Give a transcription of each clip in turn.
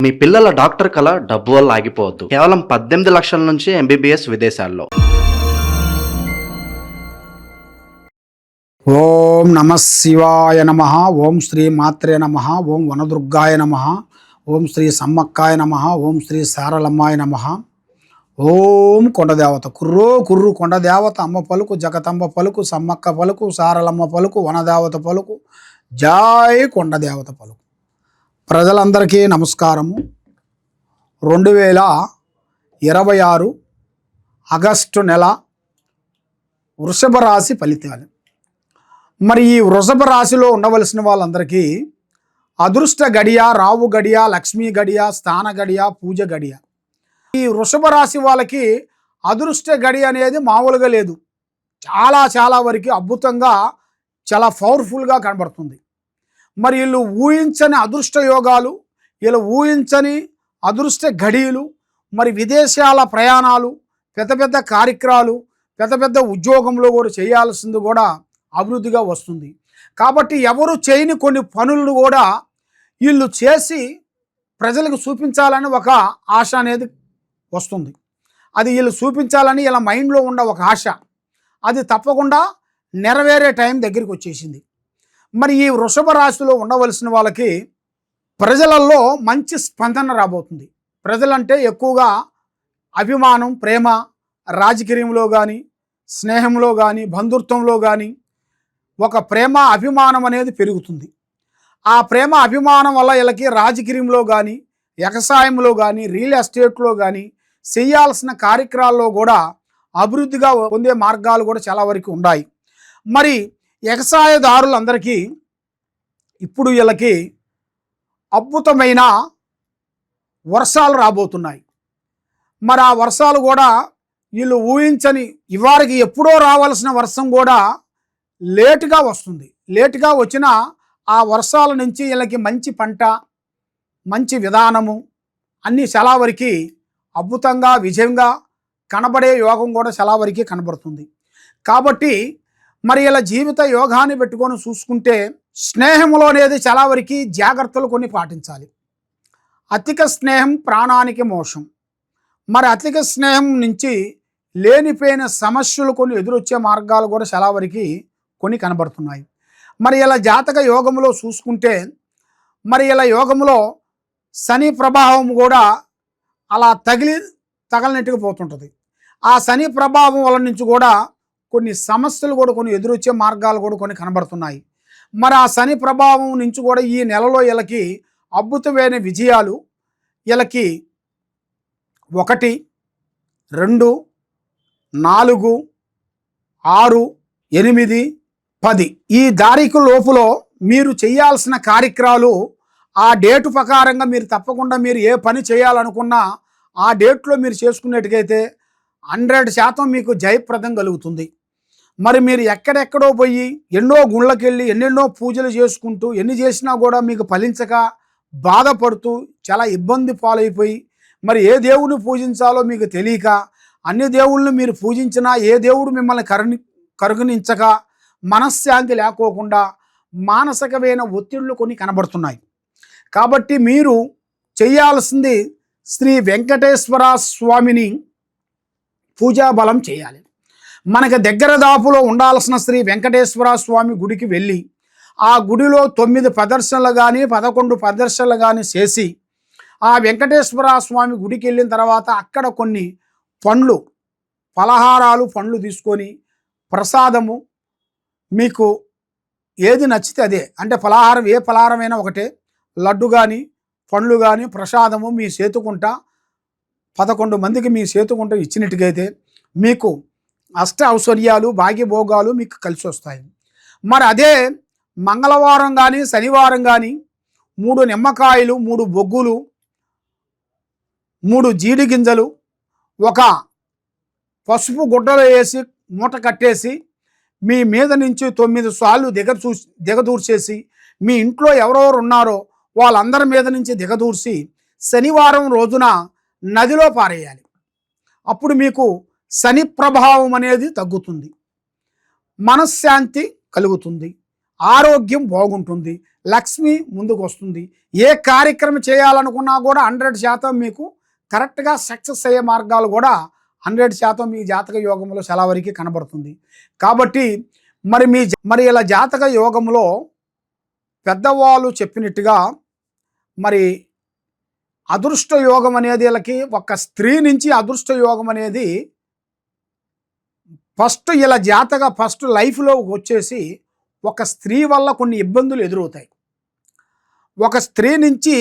మీ పిల్లల డాక్టర్ కల డబ్బు వల్ల ఆగిపోవద్దు. కేవలం 18 లక్షల నుంచి ఎంబీబీఎస్ విదేశాల్లో. ఓం నమ శివాయ నమ. ఓం శ్రీ మాత్రే నమ. ఓం వనదుర్గాయ నమ. ఓం శ్రీ సమ్మక్కాయ నమ. ఓం శ్రీ సారలమ్మాయ నమ. ఓం కొండదేవత కుర్రో కుర్రు కొండదేవత అమ్మ పలుకు, జగతంబ పలుకు, సమ్మక్క పలుకు, సారలమ్మ పలుకు, వనదేవత పలుకు, జాయ్ కొండదేవత పలుకు. ప్రజలందరికీ నమస్కారము. 2026 ఆగస్టు నెల వృషభ రాశి ఫలితాలు. మరి ఈ వృషభ రాశిలో ఉండవలసిన వాళ్ళందరికీ అదృష్ట గడియ, రావు గడియ, లక్ష్మీ గడియ, స్థాన గడియ, పూజ గడియ. ఈ వృషభ రాశి వాళ్ళకి అదృష్ట గడియ అనేది మామూలుగా లేదు. చాలా వరకు అద్భుతంగా, చాలా పవర్ఫుల్గా కనబడుతుంది. మరి వీళ్ళు ఊహించని అదృష్ట యోగాలు, వీళ్ళు ఊహించని అదృష్ట గడియలు, మరి విదేశాల ప్రయాణాలు, పెద్ద కార్యక్రమాలు, పెద్ద ఉద్యోగంలో కూడా చేయాల్సింది కూడా అభివృద్ధిగా వస్తుంది. కాబట్టి ఎవరు చేయని కొన్ని పనులను కూడా వీళ్ళు చేసి ప్రజలకు చూపించాలని ఒక ఆశ అనేది వస్తుంది. అది వీళ్ళు చూపించాలని వీళ్ళ మైండ్లో ఉన్న ఒక ఆశ, అది తప్పకుండా నెరవేరే టైం దగ్గరికి వచ్చేసింది. మరి ఈ వృషభ రాశిలో ఉండవలసిన వాళ్ళకి ప్రజలలో మంచి స్పందన రాబోతుంది. ప్రజలంటే ఎక్కువగా అభిమానం, ప్రేమ, రాజకీయంలో కానీ, స్నేహంలో కానీ, బంధుత్వంలో కానీ ఒక ప్రేమ అభిమానం అనేది పెరుగుతుంది. ఆ ప్రేమ అభిమానం వల్ల వీళ్ళకి రాజకీయంలో కానీ, వ్యవసాయంలో కానీ, రియల్ ఎస్టేట్లో కానీ చేయాల్సిన కార్యక్రమాల్లో కూడా అభివృద్ధిగా పొందే మార్గాలు కూడా చాలా వరకు ఉన్నాయి. మరి వ్యవసాయదారులందరికీ ఇప్పుడు వీళ్ళకి అద్భుతమైన వర్షాలు రాబోతున్నాయి. మరి ఆ వర్షాలు కూడా వీళ్ళు ఊహించని, ఇవారికి ఎప్పుడో రావాల్సిన వర్షం కూడా లేటుగా వస్తుంది. లేటుగా వచ్చిన ఆ వర్షాల నుంచి వీళ్ళకి మంచి పంట, మంచి విధానము అన్నీ చాలా వరకు అద్భుతంగా, విజయంగా కనబడే యోగం కూడా చాలా వరకు కనబడుతుంది. కాబట్టి మరి ఇలా జీవిత యోగాన్ని పెట్టుకొని చూసుకుంటే స్నేహంలో అనేది చాలా వరకు జాగ్రత్తలు కొన్ని పాటించాలి. అధిక స్నేహం ప్రాణానికి మోసం. మరి అధిక స్నేహం నుంచి లేనిపోయిన సమస్యలు కొన్ని ఎదురొచ్చే మార్గాలు కూడా చాలా వరకు కొన్ని కనబడుతున్నాయి. మరి ఇలా జాతక యోగంలో చూసుకుంటే మరి ఇలా యోగంలో శని ప్రభావం కూడా అలా తగలనట్టుగా పోతుంటుంది. ఆ శని ప్రభావం వల్ల నుంచి కూడా కొన్ని సమస్యలు కూడా కొన్ని ఎదురొచ్చే మార్గాలు కూడా కొన్ని కనబడుతున్నాయి. మరి ఆ శని ప్రభావం నుంచి కూడా ఈ నెలలో వీళ్ళకి అద్భుతమైన విజయాలు వీళ్ళకి 1, 2, 4, 6, 8, 10 ఈ తారీఖు లోపులో మీరు చేయాల్సిన కార్యక్రమాలు ఆ డేటు ప్రకారంగా మీరు తప్పకుండా మీరు ఏ పని చేయాలనుకున్నా ఆ డేట్లో మీరు చేసుకున్నట్టుగైతే 100% మీకు జయప్రదం కలుగుతుంది. మరి మీరు ఎక్కడెక్కడో పోయి ఎన్నో గుళ్ళకి వెళ్ళి ఎన్నెన్నో పూజలు చేసుకుంటూ ఎన్ని చేసినా కూడా మీకు ఫలించక బాధపడుతూ చాలా ఇబ్బంది పాలైపోయి మరి ఏ దేవుడిని పూజించాలో మీకు తెలియక అన్ని దేవుళ్ళని మీరు పూజించినా ఏ దేవుడు మిమ్మల్ని కరుణించక మనశ్శాంతి లేకోకుండా మానసికమైన ఒత్తిళ్లు కొన్ని కనబడుతున్నాయి. కాబట్టి మీరు చేయాల్సింది శ్రీ వెంకటేశ్వర స్వామిని పూజాబలం చేయాలి. మనకి దగ్గర దాపులో ఉండాల్సిన శ్రీ వెంకటేశ్వర స్వామి గుడికి వెళ్ళి ఆ గుడిలో 9 ప్రదర్శనలు కానీ 11 ప్రదర్శనలు కానీ చేసి ఆ వెంకటేశ్వర స్వామి గుడికి వెళ్ళిన తర్వాత అక్కడ కొన్ని పండ్లు, ఫలహారాలు, పండ్లు తీసుకొని ప్రసాదము మీకు ఏది నచ్చితే అదే, అంటే ఫలహారం ఏ ఫలహారమైనా ఒకటే, లడ్డు కానీ పండ్లు కానీ ప్రసాదము మీ చేతుకుంటా 11 మందికి మీ చేతుకుంటా ఇచ్చినట్టుగైతే మీకు అష్ట ఐశ్వర్యాలు, భాగ్యభోగాలు మీకు కలిసి వస్తాయి. మరి అదే మంగళవారం కానీ శనివారం కానీ 3 నిమ్మకాయలు, 3 బొగ్గులు, 3 జీడి గింజలు, ఒక పసుపు గుడ్డలో వేసి మూట కట్టేసి మీ మీద నుంచి 9 సార్లు దిగదూర్చేసి మీ ఇంట్లో ఎవరెవరు ఉన్నారో వాళ్ళందరి మీద నుంచి దిగదూర్చి శనివారం రోజున నదిలో పారేయాలి. అప్పుడు మీకు శని ప్రభావం అనేది తగ్గుతుంది, మనశ్శాంతి కలుగుతుంది, ఆరోగ్యం బాగుంటుంది, లక్ష్మి ముందుకు వస్తుంది. ఏ కార్యక్రమం చేయాలనుకున్నా కూడా 100% మీకు కరెక్ట్గా సక్సెస్ అయ్యే మార్గాలు కూడా 100% మీ జాతక యోగంలో చాలా వరకు కనబడుతుంది. కాబట్టి మరి ఇలా జాతక యోగంలో పెద్దవాళ్ళు చెప్పినట్టుగా మరి అదృష్ట యోగం అనేది వీళ్ళకి ఒక స్త్రీ నుంచి అదృష్ట యోగం అనేది ఫస్ట్ లైఫ్లో వచ్చేసి ఒక స్త్రీ వల్ల కొన్ని ఇబ్బందులు ఎదురవుతాయి. ఒక స్త్రీ నుంచి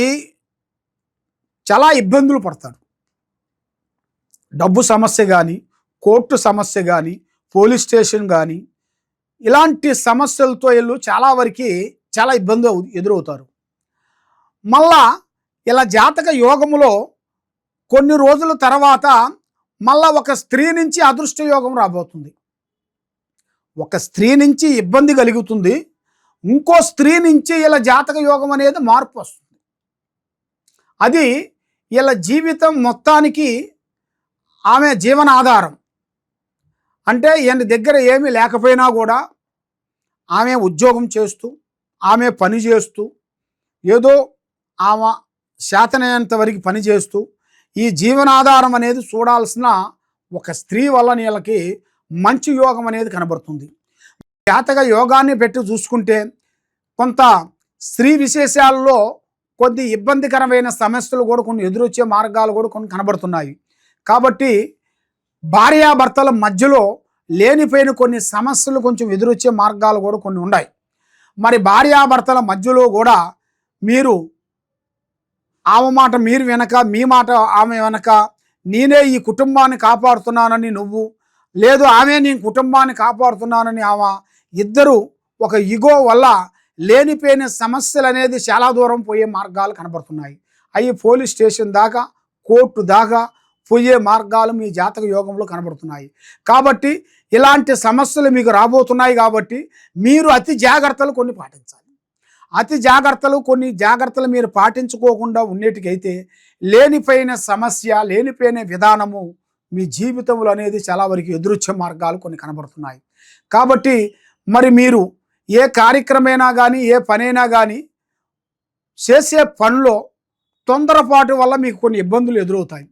చాలా ఇబ్బందులు పడతారు. డబ్బు సమస్య కానీ, కోర్టు సమస్య కానీ, పోలీస్ స్టేషన్ కానీ, ఇలాంటి సమస్యలతో వీళ్ళు చాలా ఇబ్బంది ఎదురవుతారు. మళ్ళా ఇలా జాతక యోగములో కొన్ని రోజుల తర్వాత మళ్ళా ఒక స్త్రీ నుంచి అదృష్ట యోగం రాబోతుంది. ఒక స్త్రీ నుంచి ఇబ్బంది కలుగుతుంది, ఇంకో స్త్రీ నుంచి ఇలా జాతక యోగం అనేది మార్పు వస్తుంది. అది ఇలా జీవితం మొత్తానికి ఆమె జీవనాధారం. అంటే ఈయన దగ్గర ఏమీ లేకపోయినా కూడా ఆమె ఉద్యోగం చేస్తూ, ఆమె పని చేస్తూ, ఏదో ఆమె శాతనైనంత వరకు పని చేస్తూ ఈ జీవనాధారం అనేది చూడాల్సిన ఒక స్త్రీ వల్ల వీళ్ళకి మంచి యోగం అనేది కనబడుతుంది. జాతక యోగాన్ని పెట్టి చూసుకుంటే కొంత స్త్రీ విశేషాల్లో కొద్ది ఇబ్బందికరమైన సమస్యలు కూడా కొన్ని ఎదురొచ్చే మార్గాలు కూడా కొన్ని కనబడుతున్నాయి. కాబట్టి భార్యాభర్తల మధ్యలో లేనిపోయిన కొన్ని సమస్యలు కొంచెం ఎదురొచ్చే మార్గాలు కూడా కొన్ని ఉన్నాయి. మరి భార్యాభర్తల మధ్యలో కూడా మీరు ఆమె మాట మీరు వెనక, మీ మాట ఆమె వెనక, నేనే ఈ కుటుంబాన్ని కాపాడుతున్నానని నువ్వు, లేదు ఆమె నీ కుటుంబాన్ని కాపాడుతున్నానని ఆమె, ఇద్దరు ఒక ఇగో వల్ల లేనిపోయిన సమస్యలు అనేది చాలా దూరం పోయే మార్గాలు కనబడుతున్నాయి. అవి పోలీస్ స్టేషన్ దాకా, కోర్టు దాకా పోయే మార్గాలు మీ జాతక యోగంలో కనబడుతున్నాయి. కాబట్టి ఇలాంటి సమస్యలు మీకు రాబోతున్నాయి. కాబట్టి మీరు అతి జాగ్రత్తలు కొన్ని పాటించాలి. కొన్ని జాగ్రత్తలు మీరు పాటించుకోకుండా ఉండేటికైతే లేనిపోయిన సమస్య, లేనిపోయిన విధానము మీ జీవితంలో అనేది చాలా వరకు ఎదురొచ్చే మార్గాలు కొన్ని కనబడుతున్నాయి. కాబట్టి మరి మీరు ఏ కార్యక్రమైనా కానీ, ఏ పనైనా కానీ చేసే పనిలో తొందరపాటు వల్ల మీకు కొన్ని ఇబ్బందులు ఎదురవుతాయి.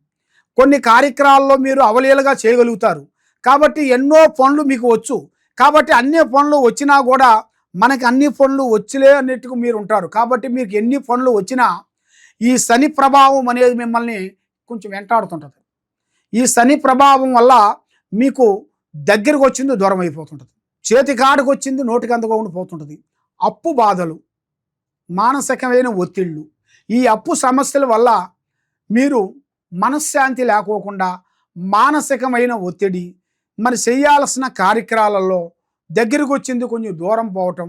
కొన్ని కార్యక్రమాల్లో మీరు అవలీలగా చేయగలుగుతారు. కాబట్టి ఎన్నో పనులు మీకు వచ్చు. కాబట్టి అన్ని పనులు వచ్చినా కూడా మనకి అన్ని పనులు వచ్చలే అన్నట్టుగా మీరు ఉంటారు. కాబట్టి మీకు ఎన్ని పనులు వచ్చినా ఈ శని ప్రభావం అనేది మిమ్మల్ని కొంచెం వెంటాడుతుంటుంది. ఈ శని ప్రభావం వల్ల మీకు దగ్గరకు వచ్చింది దూరం అయిపోతుంటుంది, చేతి కాడికి వచ్చింది నోటికి అందుకోకుండా పోతుంటుంది. అప్పు బాధలు, మానసికమైన ఒత్తిళ్ళు, ఈ అప్పు సమస్యల వల్ల మీరు మనశ్శాంతి లేకోకుండా మానసికమైన ఒత్తిడి, మరి చేయాల్సిన కార్యక్రమాలలో దగ్గరకు వచ్చింది కొంచెం దూరం పోవటం,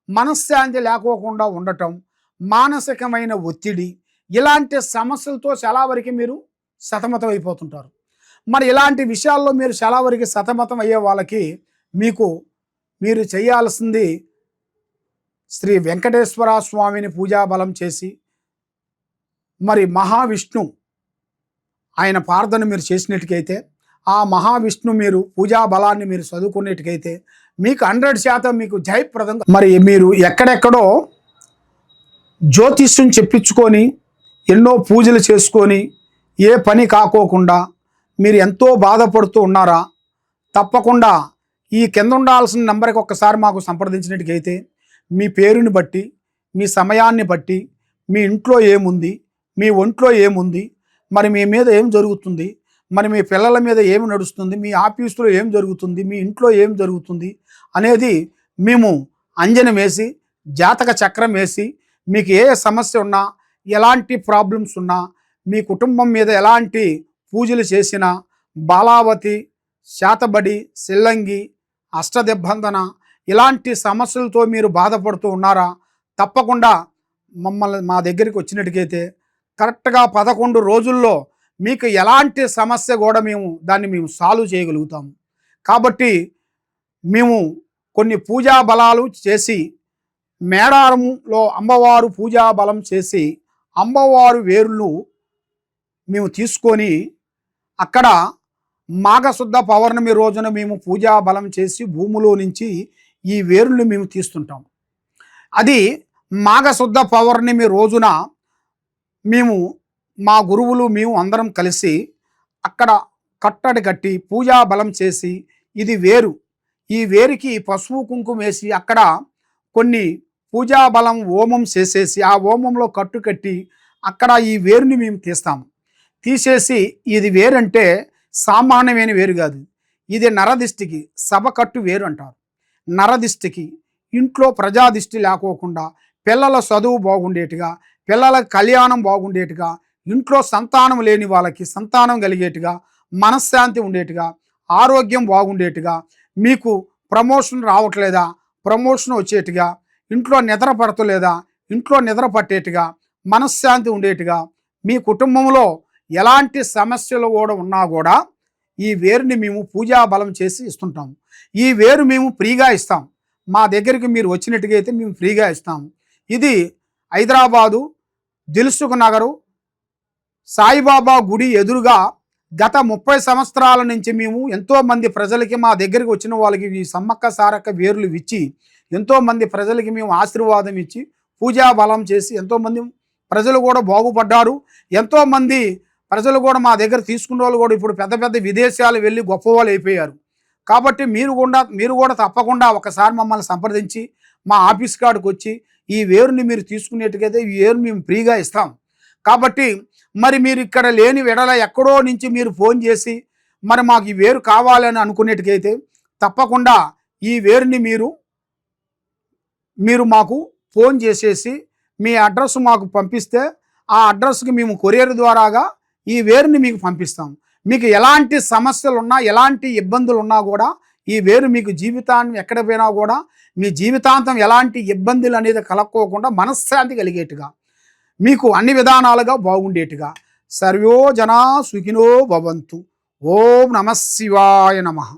మనశ్శాంతి లేకోకుండా ఉండటం, మానసికమైన ఒత్తిడి, ఇలాంటి సమస్యలతో చాలా వరకు మీరు సతమతం అయిపోతుంటారు. మరి ఇలాంటి విషయాల్లో మీరు చాలా వరకు సతమతం అయ్యే వాళ్ళకి మీరు చేయాల్సింది శ్రీ వెంకటేశ్వర స్వామిని పూజాబలం చేసి, మరి మహావిష్ణు ఆయన ప్రార్థన మీరు చేసినట్టుకైతే, ఆ మహావిష్ణు మీరు పూజా బలాన్ని మీరు చదువుకునేట్టుకైతే మీకు 100% మీకు జయప్రదంగా, మరి మీరు ఎక్కడెక్కడో జ్యోతిష్యం చెప్పించుకొని ఎన్నో పూజలు చేసుకొని ఏ పని కాకోకుండా మీరు ఎంతో బాధపడుతూ ఉన్నారా? తప్పకుండా ఈ కింద ఉండాల్సిన నెంబర్కి ఒక్కసారి మాకు సంప్రదించినట్టుకైతే మీ పేరుని బట్టి, మీ సమయాన్ని బట్టి, మీ ఇంట్లో ఏముంది, మీ ఒంట్లో ఏముంది, మరి మీ మీద ఏం జరుగుతుంది, మరి మీ పిల్లల మీద ఏమి నడుస్తుంది, మీ ఆఫీసులో ఏం జరుగుతుంది, మీ ఇంట్లో ఏం జరుగుతుంది అనేది మేము అంజనం వేసి, జాతక చక్రం వేసి, మీకు ఏ సమస్య ఉన్నా, ఎలాంటి ప్రాబ్లమ్స్ ఉన్నా, మీ కుటుంబం మీద ఎలాంటి పూజలు చేసినా, బాలావతి, శాతబడి, సిల్లంగి, అష్టదిబ్బందన ఇలాంటి సమస్యలతో మీరు బాధపడుతూ ఉన్నారా? తప్పకుండా మా దగ్గరికి వచ్చినట్టుకైతే కరెక్ట్గా 11 రోజుల్లో మీకు ఎలాంటి సమస్య కూడా దాన్ని మేము సాల్వ్ చేయగలుగుతాము. కాబట్టి మేము కొన్ని పూజా బలాలు చేసి, మేడారంలో అమ్మవారు పూజా బలం చేసి, అమ్మవారు వేరులు మేము తీసుకొని అక్కడ మాఘశుద్ధ పౌర్ణమి రోజున మేము పూజా బలం చేసి భూమిలో నుంచి ఈ వేరులు మేము తీస్తుంటాం. అది మాఘశుద్ధ పౌర్ణమి రోజున మేము మా గురువులు మేము అందరం కలిసి అక్కడ కట్టడి కట్టి పూజా బలం చేసి, ఇది వేరు, ఈ వేరుకి పసుపు కుంకుమ వేసి అక్కడ కొన్ని పూజా బలం హోమం చేసేసి ఆ హోమంలో కట్టు కట్టి అక్కడ ఈ వేరుని మేము తీస్తాము. తీసేసి ఇది వేరంటే సామాన్యమైన వేరు కాదు, ఇది నరదిష్టికి సభ కట్టు వేరు అంటారు. నరదిష్టికి ఇంట్లో ప్రజాదిష్టి లేకోకుండా పిల్లల చదువు బాగుండేట్టుగా, పిల్లల కళ్యాణం బాగుండేట్టుగా, ఇంట్లో సంతానం లేని వాళ్ళకి సంతానం కలిగేట్టుగా, మనశ్శాంతి ఉండేట్టుగా, ఆరోగ్యం బాగుండేట్టుగా, మీకు ప్రమోషన్ రావట్లేదా ప్రమోషన్ వచ్చేట్టుగా, ఇంట్లో నిద్ర పడతలేదా ఇంట్లో నిద్ర పట్టేట్టుగా, మనశ్శాంతి ఉండేట్టుగా, మీ కుటుంబంలో ఎలాంటి సమస్యలు కూడా ఉన్నా కూడా ఈ వేరుని మేము పూజా బలం చేసి ఇస్తుంటాము. ఈ వేరు మేము ఫ్రీగా ఇస్తాం. మా దగ్గరికి మీరు వచ్చినట్టుగా అయితే మేము ఫ్రీగా ఇస్తాము. ఇది హైదరాబాదు దిల్సుఖ్ నగరు సాయిబాబా గుడి ఎదురుగా గత 30 సంవత్సరాల నుంచి మేము ఎంతోమంది ప్రజలకి, మా దగ్గరికి వచ్చిన వాళ్ళకి ఈ సమ్మక్క సారక్క వేర్లు ఇచ్చి ఎంతోమంది ప్రజలకి మేము ఆశీర్వాదం ఇచ్చి పూజా బలం చేసి ఎంతోమంది ప్రజలు కూడా బాగుపడ్డారు. ఎంతోమంది ప్రజలు కూడా మా దగ్గర తీసుకున్న వాళ్ళు కూడా ఇప్పుడు పెద్ద పెద్ద విదేశాలు వెళ్ళి గొప్పవాళ్ళు అయిపోయారు. కాబట్టి మీరు కూడా తప్పకుండా ఒకసారి మమ్మల్ని సంప్రదించి మా ఆఫీస్ కాడికి వచ్చి ఈ వేరుని మీరు తీసుకునేట్టుకైతే ఈ వేరు మేము ఫ్రీగా ఇస్తాం. కాబట్టి మరి మీరు ఇక్కడ లేని వెడల ఎక్కడో నుంచి మీరు ఫోన్ చేసి మరి మాకు ఈ వేరు కావాలని అనుకునేట్టుకైతే తప్పకుండా ఈ వేరుని మీరు మాకు ఫోన్ చేసేసి మీ అడ్రస్ మాకు పంపిస్తే ఆ అడ్రస్కి మేము కొరియర్ ద్వారాగా ఈ వేరుని మీకు పంపిస్తాం. మీకు ఎలాంటి సమస్యలు ఉన్నా ఎలాంటి ఇబ్బందులు ఉన్నా కూడా ఈ వేరు మీకు జీవితాన్ని ఎక్కడ పోయినా కూడా మీ జీవితాంతం ఎలాంటి ఇబ్బందులు అనేది కలక్కోకుండా మనశ్శాంతి కలిగేట్టుగా, మీకు అన్ని విధానాలుగా బాగుండేట్టుగా. సర్వో జనా సుఖినో భవంతు. ఓం నమః శివాయ నమః.